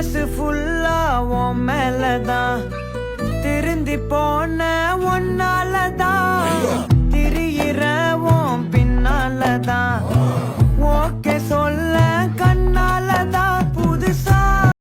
மனசு ஃபுல்லா உன் மேலதான் திருந்தி போன ஒன்னாலதான் திரியிற உன் பின்னாலதான் ஓகே சொல்ல கண்ணு